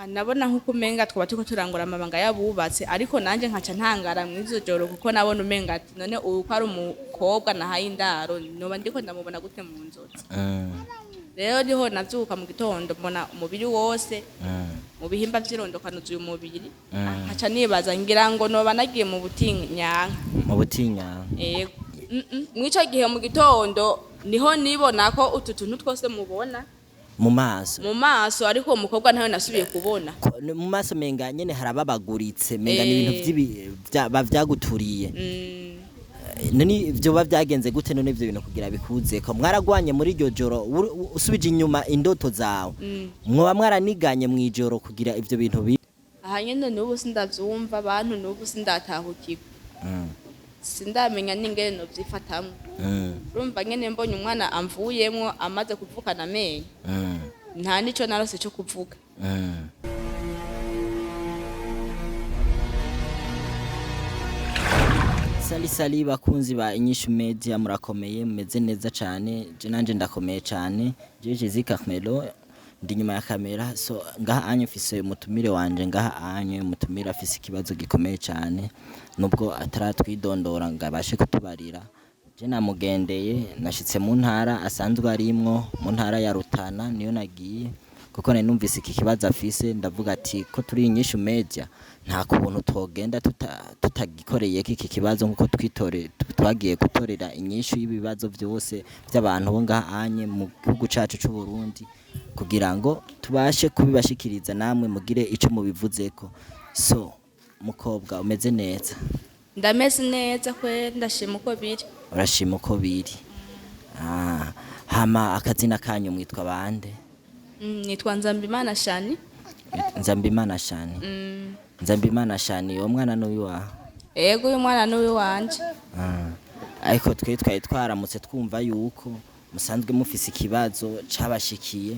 nabona nkuko umenga twaba turiko turangura amabanga yabubatse ariko nanje nkaca ntangara mwizo joro kuko nabona umenga ati none uyu ko ari umukobwa nahaye indaro noba ndiko ndamubona gute mu nzozi rero niho navyuka mu gitondo mbona umubiri wose mu bihimba vy'irondokano uyu mubiri nkaca nibaza ngira ngo noba nagiye mu butinyanka yego mwico gihe mu gitondo niho nibona ko utu tuntu twose mubona mu maso ariko umukobwa ntawe nasubiye kubona mu maso menga nyene harababaguritse menga ni ibintu bavyaguturiye none ivyo bavyagenze gute none ivyo bintu kugira bikuze ko mwaragwanye muri iryo joro usubije inyuma indoto zawe mwoba mwaraniganye mwijoro kugira ivyo bintu aha nyene n'ubu sindavyumva abantu n'ubu sindatahukirwa sindamenya n'ingene no vyifatamwe urumva nyene mbonye umwana amvuyemwo amaze kuvukana amenyo nta nico narose cyo kuvuga Sali bakunzi ba Inyishu Media murakomeye mumeze neza cyane je nanje ndakomeye cyane jeje zikamelo ndi nyuma ya kamera so ngaha anye fise umutumire wanje ngaha anye umutumire afise ikibazo gikomeye cyane nubwo ataratwidondora ngabashe kutubarira je namugendeye nashitse mu ntara asanzwe arimwo mu ntara ya Rutana niyo nagiye kuko nari numvise iki kibazo afise ndavuga ati ko turi Inyishu Media nta kuntu twogenda tutagikoreye iki kibazo nkuko twagiye gutorera inyishu y'ibibazo byose by'abantu bo ngaha anye mu gihugu cacu c'u Burundi kugira ngo tubashe kubibashikiriza namwe mugire ico mubivuzeko so mukobwa umeze neza ndameze neza kwe ndashima uko biri urashima uko biri hama akazina kanyu mwitwa bande nitwa Nzambimana Shani Nzambimana Shani uwo mwana n'uyu wa yego uyu mwana n'uyu wanje ariko twari twaramutse twumva yuko musanzwe mufise ikibazo cabashikiye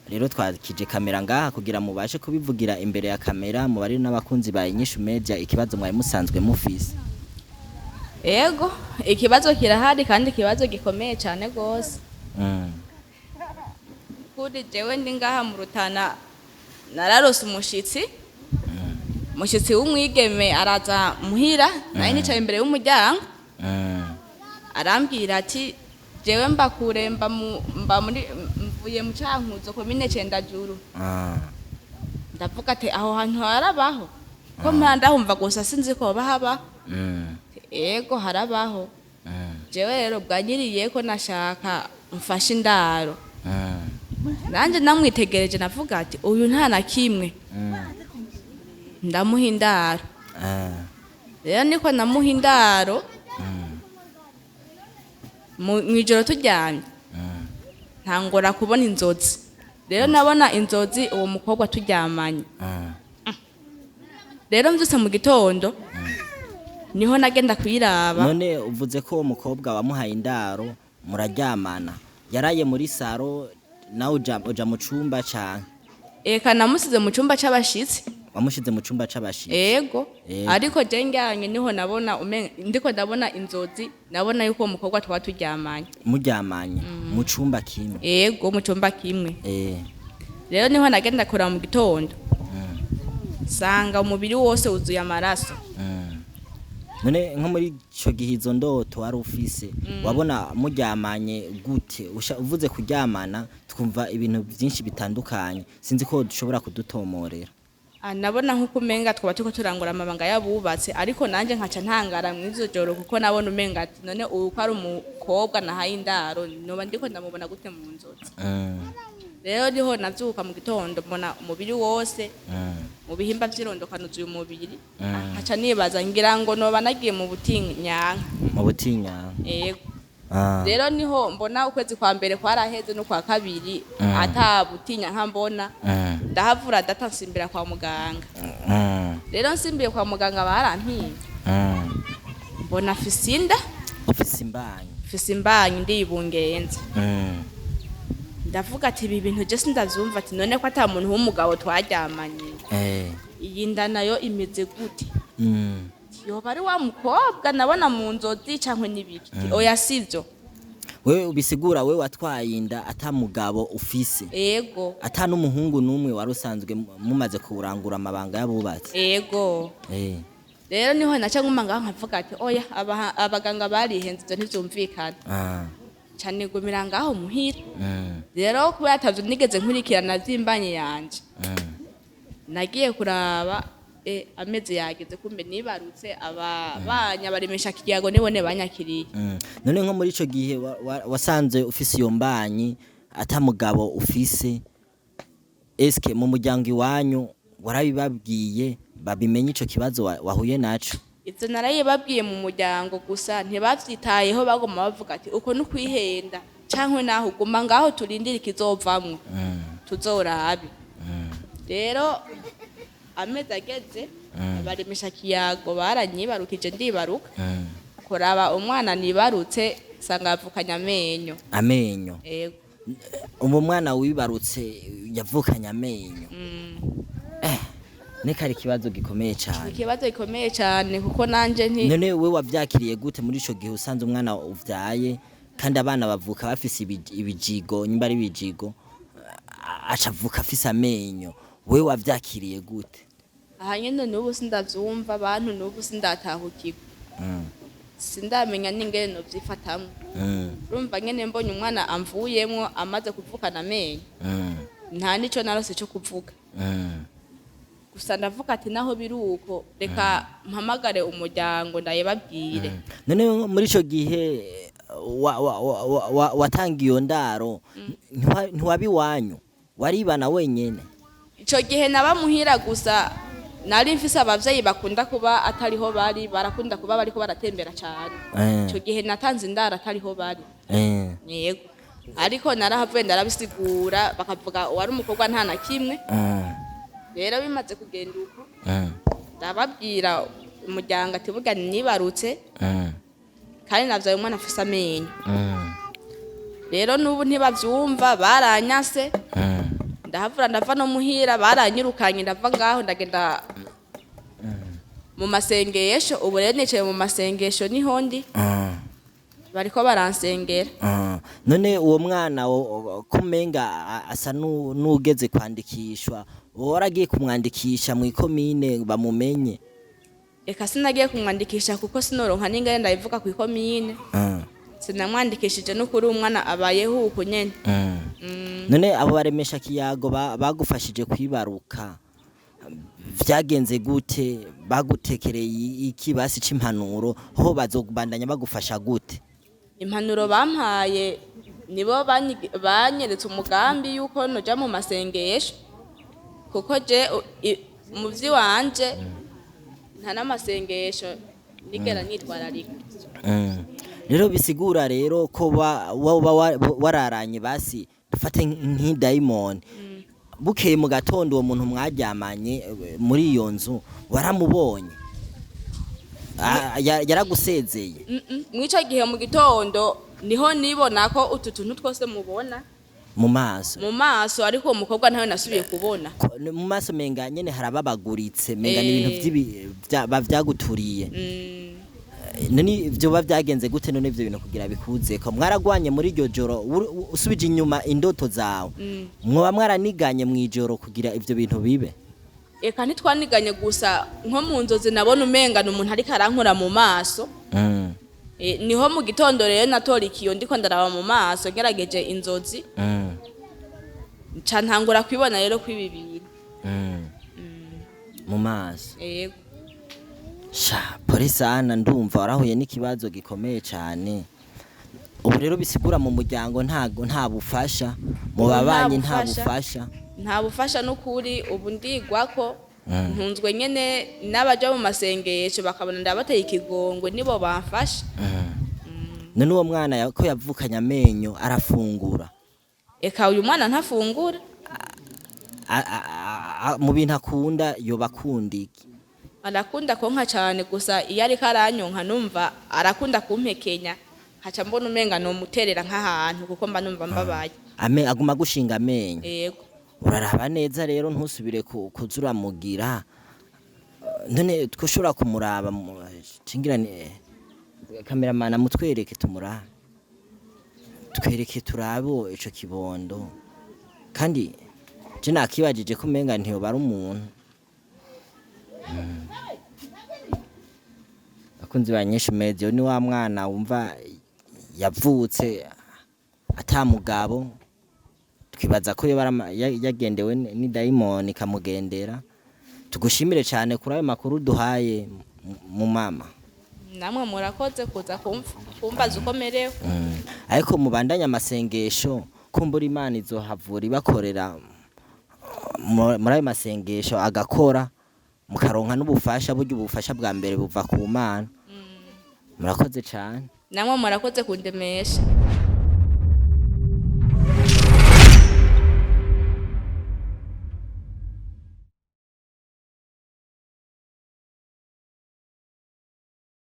rero twakije kamera ngaha kugira mubashe kubivugira imbere ya kamera mu bari n'abakunzi ba Inyishu Media ikibazo mwari musanzwe mufise yego ikibazo kirahari kandi ikibazo gikomeye cyane gose kuri jewe ndi ngaha mu Rutana nararose umushitsi w'umwigeme araza muhira naye nicaye imbere y'umuryango arambwira ati jewe mbakure mba muri mvuye mu Cankuzo komine Cendajuru ndavuga ati aho hantu harabaho ko ndahumva gusa sinzi ko bahaba yego harabaho jewe rero bwanyiriye ko nashaka mfashe indaro nanje namwitegereje navuga ati uyu nta na kimwe ndamuha indaro rero niko namuha indaro mwijoro turyamye ntangora kubona inzozi rero nabona inzozi uwo mukobwa turyamanye rero mvyutse mu gitondo niho nagenda kwiraba none uvuze ko uwo mukobwa wamuhaye indaro muraryamana yaraye muri saro nawe uja mu cumba cyane eka namusize mu cumba c'abashitsi wamushize mu cumba c'abashitsi yego ariko je njyanye niho nabona ndiko ndabona inzozi nabona yuko umukobwa twa turyamanye muryamanye mu cumba kimwe yego mu cumba kimwe rero niho nagenda kora mu gitondo sanga umubiri wose wuzuye amaraso none nko muri ico gihe izo ndoto wari ufise wabona muryamanye gute uvuze kuryamana twumva ibintu byinshi bitandukanye sinzi ko dushobora kudutomorera nabona nkuko umenga twaba turiko turangura amabanga yabubatse ariko nanje nkaca ntangara mwizo joro kuko nabona umenga ati none uyu ko ari umukobwa nahaye indaro noba ndiko ndamubona gute mu nzozi rero niho navyuka mu gitondo mbona umubiri wose mu bihimba vy'irondokano uyu mubiri nkaca nibaza ngira ngo noba nagiye mu butinyanka yego rero niho mbona ukwezi kwa mbere kwaraheze no kwa kabiri ata butinyanka mbona ndahavura data nsimbira kwa muganga rero nsimbiye kwa muganga barampiye mbona fisinda ufise imbanyi ndibungenze ndavuga ati ibi bintu je sindazumva ati none ko ata muntu w'umugabo twaryamanye iyi nda nayo imeze gute yoba ari wa mukobwa nabona mu nzozi cankwe n'ibiki oya sivyo wewe ubisigura wewe watwaye inda ata mugabo ufise ego ata n'umuhungu numwe wari usanzwe mumaze kurangura amabanga y'abubatsi ego rero niho naca nguma ngaho nkavuga ati oya abaganga barihenze ivyo ntivyumvikana cane gumira ngaho muhira rero kubera atavyo nigeze nkurikirana vyimbanye yanje nagiye kuraba amezi yageze kumbe nibarutse abanya baremesha kiyago nibone banyakiriye none nko muri ico gihe wasanze ufise iyo mbanyi ata mugabo ufise eske mu muryango iwanyu warabibabwiye babimenye ico kibazo wahuye naco ivyo narayibabwiye mu muryango gusa ntibavyitayeho bagoma bavuga ati uko nukwihenda cankwe naho uguma ngaho turindira ikizovamwo tuzorabe rero amezi ageze baremesha kiyago baranyibarukije ndibaruka kuraba umwana nibarutse sanga yavukanye amenyo yego mwana wibarutse yavukanye amenyo ne kari kibazo gikomeye cyane ikibazo gikomeye cyane kuko nanje none we wavyakiriye gute muri ico gihe usanze umwana uvyaye kandi abana bavuka bafise ibijigo nyimba ari ibijigo acavuka afise amenyo we wavyakiriye gute ahanyene n'ubu sindavyumva abantu n'ubu sindatahukirwa sindamenya n'ingene no vyifatamwe urumva nyene mbonye umwana amvuyemwo amaze kuvukana amenyo nta nico narose cyo kuvuga gusa ndavuga ati naho biruko reka mpamagare umuryango ndayebabwire none muri ico gihe watangiye iyo ndaro ntiwabiwanyu waribana wenyene ico gihe nabamuhira gusa nari mfise abavyeyi bakunda kuba atariho bari barakunda kuba bariko baratembera cyane ico gihe natanze indaro atariho bari yego ariko narahavuye ndarabisigura bakavuga wari umukobwa nta na kimwe rero bimaze kugenda uko ndababwira umuryango ati burya nibarutse kandi navyaye umwana afise amenyo rero n'ubu ntibavyumva baranyase ndahavura ndava no muhira baranyirukanye ndava ngaho ndagenda mu masengesho ubu rero nicaye mu masengesho niho ndi bariko baransengera none uwo mwana kumenga asa n'ugeze kwandikishwa waragiye kumwandikisha mu ikomine bamumenye eka sinagiye kumwandikisha kuko sinoronka n'ingene ndabivuga ku ikomine sinamwandikishije no kuri umwana abayeho uko nyene none abo baremesha kiyago bagufashije kwibaruka vyagenze gute bagutekereye iki basi c'impanuro ho bazobandanya bagufasha gute impanuro bampaye nibo banyeretse umugambi yuko noja mu masengesho kuko je umuvyi wanje nta n'amasengesho nigera nitwararika rero bisigura rero ko wararanye basi dufate nk'idayimoni bukeye mu gatondo uwo muntu mwaryamanye muri iyo nzu waramubonye yaragusezeye mw'ico gihe mu gitondo niho nibona ko utu tuntu twose mubona mu maso ariko uwo mukobwa ntawe nasubiye kubona mu maso menga nyene harababaguritse menga ni ibintu vyaguturiye none ivyo bavyagenze gute none ivyo bintu kugira bikuze ko mwaragwanye muri iryo joro usubije inyuma indoto zawe mwoba mwaraniganye mw'ijoro kugira ivyo bintu bibe eka ntitwaniganye gusa nko mu nzozi nabona umenga n'umuntu ariko arankora mu maso niho mu gitondo rero natora ikiyo ndiko ndaraba mu maso ngerageje inzozi nca ntangura kwibona rero kw'ibi bintu mu maso yego pore sana ndumva warahuye n'ikibazo gikomeye cyane ubu rero bisigura mu muryango nta bufasha mu babanyi nta bufasha n'ukuri ubu ndigwako ntunzwe nyene n'abaja mu masengesho bakabona ndabateye ikigongwe nibo bamfasha none uwo mwana ko yavukanye amenyo arafungura eka uyu mwana ntafungura mu bintu akunda yoba akunda iki arakunda konka cyane gusa iyo ariko aranyonka numva arakunda kumpekenya haca mbona umenga no muterera nk'ahantu kuko mba numva mbabaye aguma gushinga amenyo yego uraraba neza rero ntusubire kuzura mugira none twoshobora kumuraba cingirane kameramana mutwereke tumuraba twereke turabo ico kibondo kandi je nakibajije ko umenga ntiyoba ari umuntu. Akunzi ba INYISHU Media ni wa mwana wumva yavutse ata mugabo, twibaza ko yagendewe n'idayimoni kamugendera. Tugushimire cyane kuri ayo makuru duhaye mu mama. Namwe murakoze kuza kumbaza uko merewe. Ariko mubandanya amasengesho kumbura Imana izohavura ibakorera muri ayo masengesho agakora mukaronka n'ubufasha, buryo ubufasha bwa mbere buva ku Mana. Murakoze cyane. Namwe murakoze kundemesha.